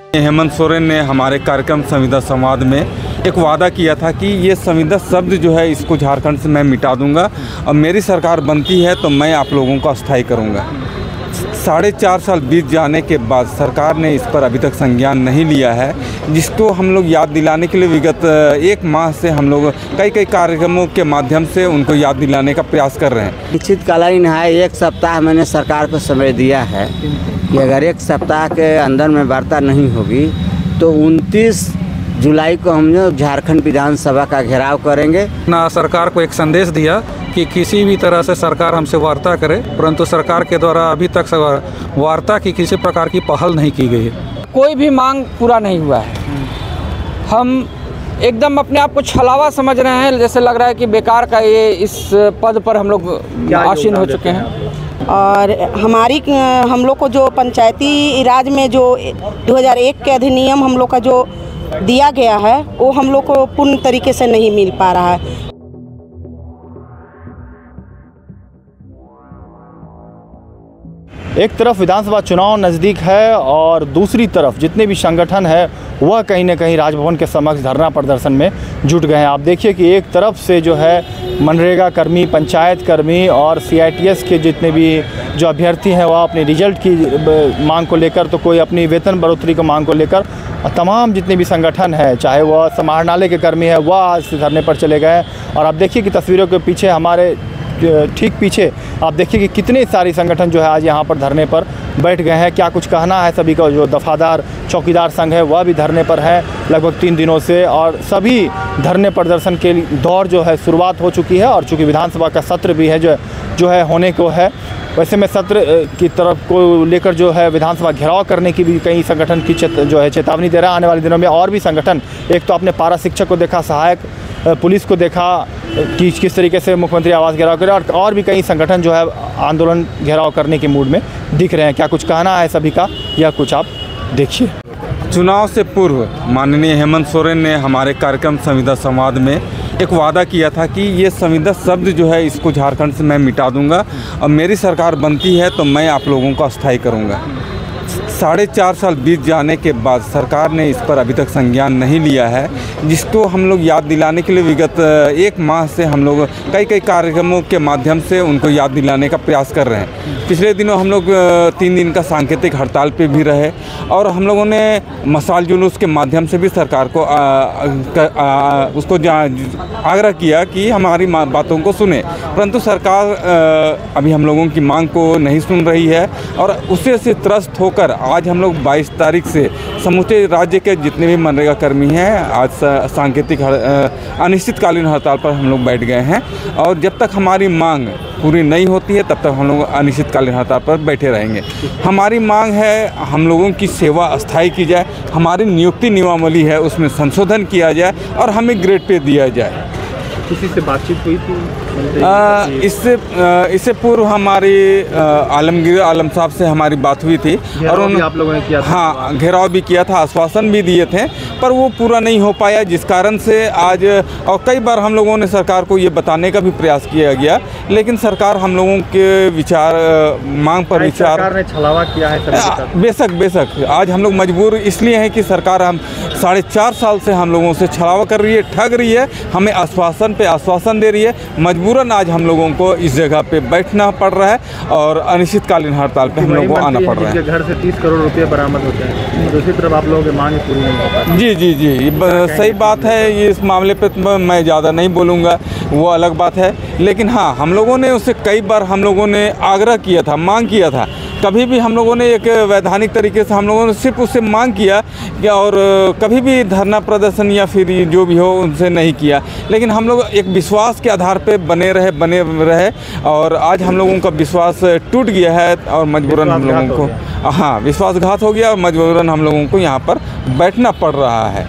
हेमंत सोरेन ने हमारे कार्यक्रम संविदा संवाद में एक वादा किया था कि ये संविदा शब्द जो है इसको झारखंड से मैं मिटा दूंगा और मेरी सरकार बनती है तो मैं आप लोगों को अस्थायी करूंगा। 4.5 साल बीत जाने के बाद सरकार ने इस पर अभी तक संज्ञान नहीं लिया है, जिसको हम लोग याद दिलाने के लिए विगत 1 माह से हम लोग कई कार्यक्रमों के माध्यम से उनको याद दिलाने का प्रयास कर रहे हैं। निश्चितकालीन है, 1 सप्ताह मैंने सरकार को समय दिया है कि अगर 1 सप्ताह के अंदर में वार्ता नहीं होगी तो 29 जुलाई को हम लोग झारखंड विधानसभा का घेराव करेंगे। सरकार को एक संदेश दिया कि किसी भी तरह से सरकार हमसे वार्ता करे, परंतु सरकार के द्वारा अभी तक वार्ता की किसी प्रकार की पहल नहीं की गई है। कोई भी मांग पूरा नहीं हुआ है। हम एकदम अपने आप को छलावा समझ रहे हैं, जैसे लग रहा है कि बेकार का ये इस पद पर हम लोग आसीन हो चुके हैं। और हम लोग को जो पंचायती राज में जो 2001 के अधिनियम हम लोग का जो दिया गया है वो हम लोग को पूर्ण तरीके से नहीं मिल पा रहा है। एक तरफ विधानसभा चुनाव नज़दीक है और दूसरी तरफ जितने भी संगठन है वह कहीं ना कहीं राजभवन के समक्ष धरना प्रदर्शन में जुट गए हैं। आप देखिए कि एक तरफ से जो है मनरेगा कर्मी, पंचायत कर्मी और CITS के जितने भी जो अभ्यर्थी हैं वह अपने रिजल्ट की मांग को लेकर, तो कोई अपनी वेतन बढ़ोतरी को मांग को लेकर, तमाम जितने भी संगठन है, चाहे वह समाहरणालय के कर्मी है, वह आज धरने पर चले गए। और आप देखिए कि तस्वीरों के पीछे, हमारे ठीक पीछे आप देखिए कि कितने सारी संगठन जो है आज यहाँ पर धरने पर बैठ गए हैं। क्या कुछ कहना है सभी का। जो दफादार चौकीदार संघ है वह भी धरने पर है लगभग 3 दिनों से, और सभी धरने प्रदर्शन के दौर जो है शुरुआत हो चुकी है। और चूँकि विधानसभा का सत्र भी है जो है होने को है, वैसे में सत्र की तरफ को लेकर जो है विधानसभा घेराव करने की भी कई संगठन की जो है चेतावनी दे रहा है। आने वाले दिनों में और भी संगठन, एक तो आपने पारा शिक्षक को देखा, सहायक पुलिस को देखा कि किस तरीके से मुख्यमंत्री आवास घेराव करे, और भी कई संगठन जो है आंदोलन घेराव करने के मूड में दिख रहे हैं। क्या कुछ कहना है सभी का, यह कुछ आप देखिए। चुनाव से पूर्व माननीय हेमंत सोरेन ने हमारे कार्यक्रम संविदा संवाद में एक वादा किया था कि ये संविदा शब्द जो है इसको झारखंड से मैं मिटा दूंगा और मेरी सरकार बनती है तो मैं आप लोगों को अस्थायी करूंगा। 4.5 साल बीत जाने के बाद सरकार ने इस पर अभी तक संज्ञान नहीं लिया है, जिसको हम लोग याद दिलाने के लिए विगत 1 माह से हम लोग कई कार्यक्रमों के माध्यम से उनको याद दिलाने का प्रयास कर रहे हैं। पिछले दिनों हम लोग 3 दिन का सांकेतिक हड़ताल पे भी रहे और हम लोगों ने मशाल जुलूस के माध्यम से भी सरकार को उसको आग्रह किया कि हमारी बातों को सुने, परंतु सरकार अभी हम लोगों की मांग को नहीं सुन रही है। और उससे से त्रस्त होकर आज हम लोग 22 तारीख से समूचे राज्य के जितने भी मनरेगा कर्मी हैं आज सांकेतिक अनिश्चितकालीन हड़ताल पर हम लोग बैठ गए हैं। और जब तक हमारी मांग पूरी नहीं होती है तब तक हम लोग अनिश्चितकालीन हड़ताल पर बैठे रहेंगे। हमारी मांग है हम लोगों की सेवा अस्थायी की जाए, हमारी नियुक्ति नियमावली है उसमें संशोधन किया जाए और हमें ग्रेड पे दिया जाए। किसी से बातचीत हुई थी? इससे पूर्व हमारी आलमगीर आलम साहब से हमारी बात हुई थी और आप लोगों ने किया था? हाँ, घेराव भी किया था, आश्वासन भी दिए थे, पर वो पूरा नहीं हो पाया, जिस कारण से आज और कई बार हम लोगों ने सरकार को ये बताने का भी प्रयास किया गया, लेकिन सरकार हम लोगों के विचार मांग पर विचार सरकार ने छलावा किया है। बेशक आज हम लोग मजबूर इसलिए हैं कि सरकार हम 4.5 साल से हम लोगों से छलावा कर रही है, ठग रही है, हमें आश्वासन पे आश्वासन दे रही है। मजबूरन आज हम लोगों को इस जगह पे बैठना पड़ रहा है और अनिश्चितकालीन हड़ताल पे हम लोगों को आना पड़ रहा है। घर से 30 करोड़ रुपए बरामद होते हैं, दूसरी तरफ आप लोगों की मांग पूरी नहीं हो पाती। जी सही बात है। इस मामले पे मैं ज़्यादा नहीं बोलूँगा, वो अलग बात है, लेकिन हाँ हम लोगों ने उससे कई बार हम लोगों ने आग्रह किया था, मांग किया था। कभी भी हम लोगों ने एक वैधानिक तरीके से हम लोगों ने सिर्फ उससे मांग किया और कभी भी धरना प्रदर्शन या फिर जो भी हो उनसे नहीं किया, लेकिन हम लोग एक विश्वास के आधार पे बने रहे और आज हम लोगों का विश्वास टूट गया है और मजबूरन हम लोगों को विश्वासघात हो गया और मजबूरन हम लोगों को यहाँ पर बैठना पड़ रहा है।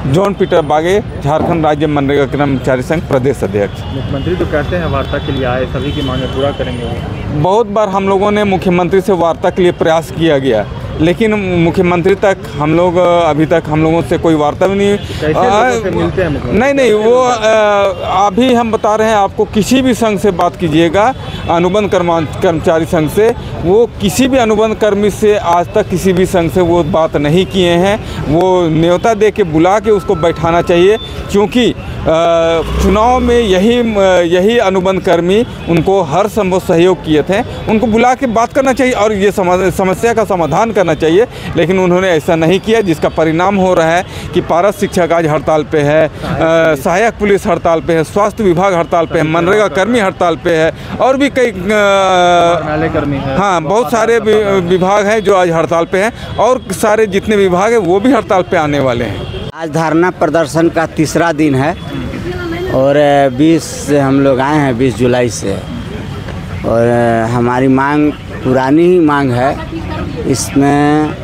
जॉन पीटर बागे, झारखंड राज्य मनरेगा कर्मचारी संघ प्रदेश अध्यक्ष। मुख्यमंत्री तो कहते हैं वार्ता के लिए आए, सभी की मांगें पूरा करेंगे। बहुत बार हम लोगों ने मुख्यमंत्री से वार्ता के लिए प्रयास किया गया, लेकिन मुख्यमंत्री तक हम लोग अभी तक हम लोगों से कोई वार्ता भी नहीं मिलते हैं नहीं वो अभी हम बता रहे हैं आपको, किसी भी संघ से बात कीजिएगा, अनुबंध कर्मचारी संघ से, वो किसी भी अनुबंध कर्मी से आज तक किसी भी संघ से वो बात नहीं किए हैं। वो न्योता दे के बुला के उसको बैठाना चाहिए, क्योंकि चुनाव में यही अनुबंध कर्मी उनको हर संभव सहयोग किए थे। उनको बुला के बात करना चाहिए और ये समस्या का समाधान करना चाहिए, लेकिन उन्होंने ऐसा नहीं किया, जिसका परिणाम हो रहा है कि पारस शिक्षक आज हड़ताल पे है, सहायक पुलिस हड़ताल पे है, स्वास्थ्य विभाग हड़ताल पे है, मनरेगा कर्मी हड़ताल पे है, और भी कई कर्मी है। हाँ, बहुत सारे विभाग हैं जो आज हड़ताल पे हैं, और सारे जितने विभाग हैं वो भी हड़ताल पे आने वाले हैं। आज धरना प्रदर्शन का तीसरा दिन है और 20 से हम लोग आए हैं, 20 जुलाई से, और हमारी मांग पुरानी ही मांग है। इसमें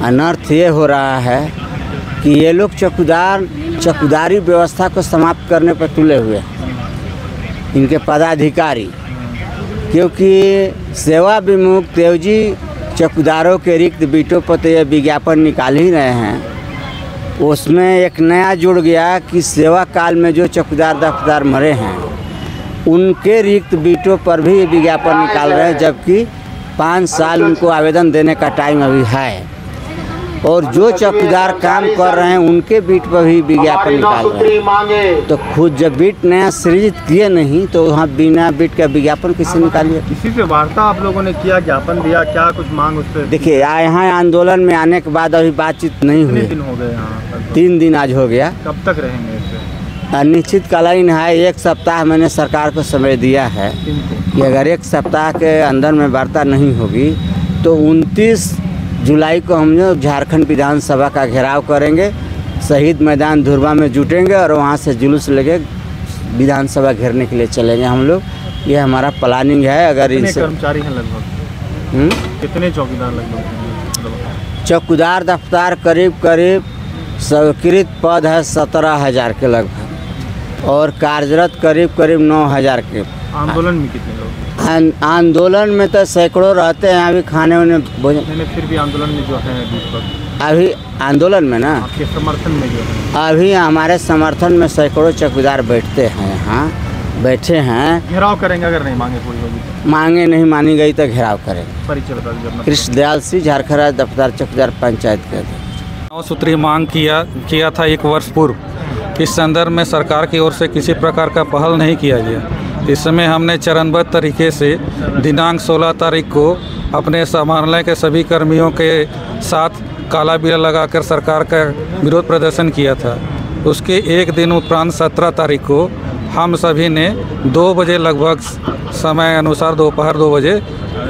अनर्थ ये हो रहा है कि ये लोग चौकीदारी व्यवस्था को समाप्त करने पर तुले हुए हैं, इनके पदाधिकारी, क्योंकि सेवा विमुख तेवजी चौकीदारों के रिक्त बीटों पर तो ये विज्ञापन निकाल ही रहे हैं। उसमें एक नया जुड़ गया कि सेवा काल में जो चौकीदार दफ्तार मरे हैं उनके रिक्त बीटों पर भी विज्ञापन निकाल रहे हैं, जबकि 5 साल उनको आवेदन देने का टाइम अभी है। और जो चौकीदार काम कर रहे हैं उनके बीट पर भी विज्ञापन निकाल रहे हैं। तो खुद जब बीट नया सृजित किए नहीं तो वहाँ बिना बीट का विज्ञापन किसे निकालिए? किसी से वार्ता आप लोगों ने किया, ज्ञापन दिया, क्या कुछ मांग उस पर? देखिए, यहाँ आंदोलन में आने के बाद अभी बातचीत नहीं हुई। 3 दिन हो गए यहाँ? 3 दिन आज हो गया। कब तक रहेंगे इससे? अनिश्चितकालीन है। 1 सप्ताह मैंने सरकार को समय दिया है कि अगर 1 सप्ताह के अंदर में वार्ता नहीं होगी तो 29 जुलाई को हम लोग झारखंड विधानसभा का घेराव करेंगे, शहीद मैदान धुरवा में जुटेंगे और वहाँ से जुलूस लेके विधानसभा घेरने के लिए चलेंगे हम लोग। ये हमारा प्लानिंग है। अगर कितने कर्मचारी हैं लगभग? कितने चौकीदार लगभग? चौकीदार दफ्तार करीब स्वीकृत पद है 17,000 के लगभग, और कार्यरत करीब 9,000 के। आंदोलन में कितने लोग? आंदोलन में तो सैकड़ों रहते हैं। अभी खाने उन्हें भोजन, फिर भी आंदोलन में जो है अभी आंदोलन में ना, आपके समर्थन में जो है, अभी हमारे समर्थन में सैकड़ों चौकीदार बैठते हैं, यहाँ बैठे हैं। घेराव करेंगे अगर नहीं मांगे पूरी होगी? मांगे नहीं मानी गई तो घेराव करेंगे। परिचय बता दीजिए। कृष्ण दयाल सिंह, झारखंड राज्य दफ्तार चौकीदार पंचायत के। 9 सूत्री मांग किया था 1 वर्ष पूर्व। इस संदर्भ में सरकार की ओर से किसी प्रकार का पहल नहीं किया गया। इस समय हमने चरणबद्ध तरीके से दिनांक 16 तारीख को अपने समाहरणालय के सभी कर्मियों के साथ काला बिल लगाकर सरकार का विरोध प्रदर्शन किया था। उसके एक दिन उपरांत 17 तारीख को हम सभी ने 2 बजे लगभग समय अनुसार दोपहर 2 बजे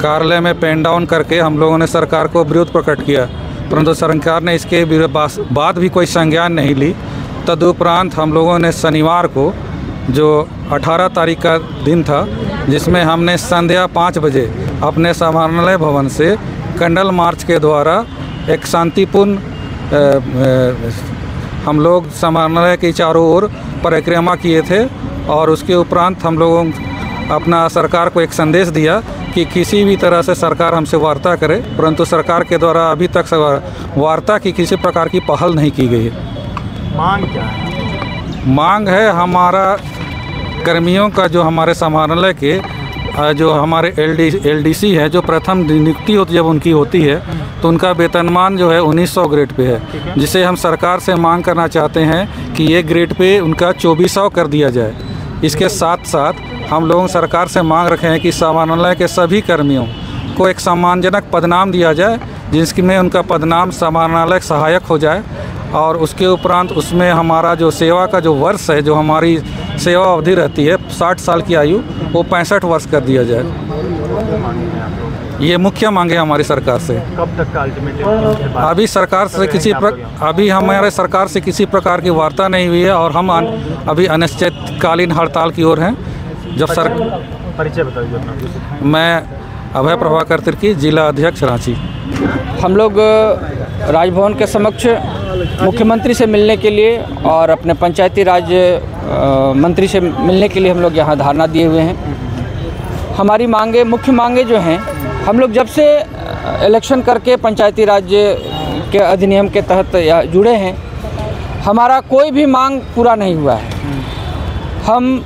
कार्यालय में पेन डाउन करके हम लोगों ने सरकार को विरोध प्रकट किया, परंतु सरकार ने इसके बाद भी कोई संज्ञान नहीं ली। तदुपरांत हम लोगों ने शनिवार को, जो 18 तारीख का दिन था, जिसमें हमने संध्या 5 बजे अपने समाहरणालय भवन से कैंडल मार्च के द्वारा एक शांतिपूर्ण हम लोग समाहरणालय के चारों ओर परिक्रमा किए थे। और उसके उपरांत हम लोगों अपना सरकार को एक संदेश दिया कि किसी भी तरह से सरकार हमसे वार्ता करे, परंतु सरकार के द्वारा अभी तक वार्ता की किसी प्रकार की पहल नहीं की गई है। मांग क्या है? मांग है हमारा कर्मियों का, जो हमारे समाहरणालय के जो हमारे LDC है, जो प्रथम नियुक्ति होती जब उनकी होती है तो उनका वेतनमान जो है 1900 ग्रेड पे है, जिसे हम सरकार से मांग करना चाहते हैं कि ये ग्रेड पे उनका 2400 कर दिया जाए। इसके साथ साथ हम लोग सरकार से मांग रखे हैं कि समाहरणालय के सभी कर्मियों को एक सम्मानजनक पदनाम दिया जाए, जिसमें उनका पदनाम समाहरणालय सहायक हो जाए, और उसके उपरांत उसमें हमारा जो सेवा का जो वर्ष है, जो हमारी सेवा अवधि रहती है 60 साल की आयु, वो 65 वर्ष कर दिया जाए। ये मुख्य मांगे हमारी सरकार से। कब तक का अल्टीमेटम? अभी सरकार से अभी हमारे सरकार से किसी प्रकार की वार्ता नहीं हुई है और हम अभी अनिश्चितकालीन हड़ताल की ओर हैं। जब परिचय बता दीजिए अपना। मैं अभय प्रभाकर तिर्की, जिला अध्यक्ष रांची। हम लोग राजभवन के समक्ष मुख्यमंत्री से मिलने के लिए और अपने पंचायती राज मंत्री से मिलने के लिए हम लोग यहाँ धरना दिए हुए हैं। हमारी मांगे, मुख्य मांगे जो हैं, हम लोग जब से इलेक्शन करके पंचायती राज के अधिनियम के तहत जुड़े हैं। हमारा कोई भी मांग पूरा नहीं हुआ है। हम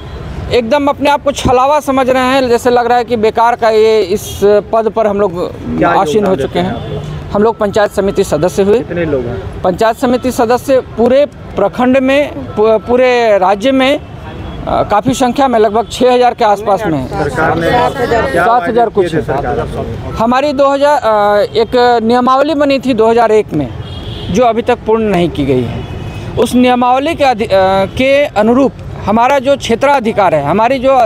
एकदम अपने आप को छलावा समझ रहे हैं, जैसे लग रहा है कि बेकार का ये इस पद पर हम लोग आसीन हो चुके हैं। हम लोग पंचायत समिति सदस्य हुए। कितने लोग हैं? पंचायत समिति सदस्य पूरे प्रखंड में, पूरे राज्य में काफ़ी संख्या में लगभग 6000 के आसपास में है। सरकार ने 7000 कुछ है। हमारी 2000 एक नियमावली बनी थी 2001 में, जो अभी तक पूर्ण नहीं की गई है। उस नियमावली के अनुरूप हमारा जो क्षेत्राधिकार है, हमारी जो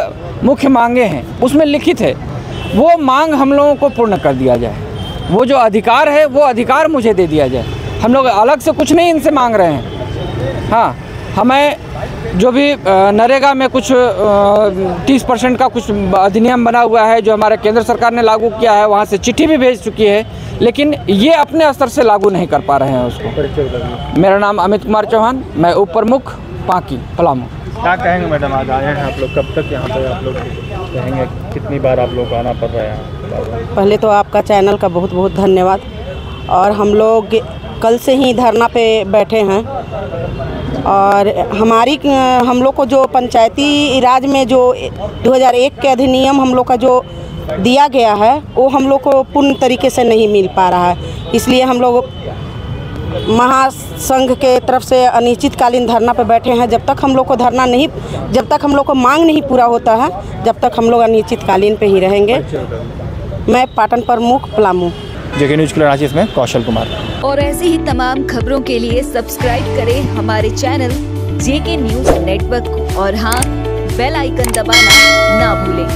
मुख्य मांगे हैं, उसमें लिखित है वो मांग हम लोगों को पूर्ण कर दिया जाए। वो जो अधिकार है वो अधिकार मुझे दे दिया जाए। हम लोग अलग से कुछ नहीं इनसे मांग रहे हैं। हाँ, हमें जो भी नरेगा में कुछ 30% का कुछ अधिनियम बना हुआ है जो हमारे केंद्र सरकार ने लागू किया है, वहाँ से चिट्ठी भी भेज चुकी है, लेकिन ये अपने स्तर से लागू नहीं कर पा रहे हैं उसको। मेरा नाम अमित कुमार चौहान, मैं उप प्रमुख पांकी पलामू। क्या कहेंगे मैडम, आज आए हैं आप लोग, कब तक यहाँ पे आप लोग रहेंगे? कितनी बार आप लोग को आना पड़ रहा है? पहले तो आपका चैनल का बहुत बहुत धन्यवाद। और हम लोग कल से ही धरना पे बैठे हैं और हम लोग को जो पंचायती राज में जो 2001 के अधिनियम हम लोग का जो दिया गया है वो हम लोग को पूर्ण तरीके से नहीं मिल पा रहा है। इसलिए हम लोग महासंघ के तरफ से अनिश्चितकालीन धरना पे बैठे हैं। जब तक हम लोग को मांग नहीं पूरा होता है, जब तक हम लोग अनिश्चितकालीन पे ही रहेंगे। मैं पाटन प्रमुख पलामू। जेके न्यूज़ के लिए रांची में कौशल कुमार। और ऐसी ही तमाम खबरों के लिए सब्सक्राइब करें हमारे चैनल जेके न्यूज़ नेटवर्क को, और हाँ, बेल आइकन दबाना ना भूलें।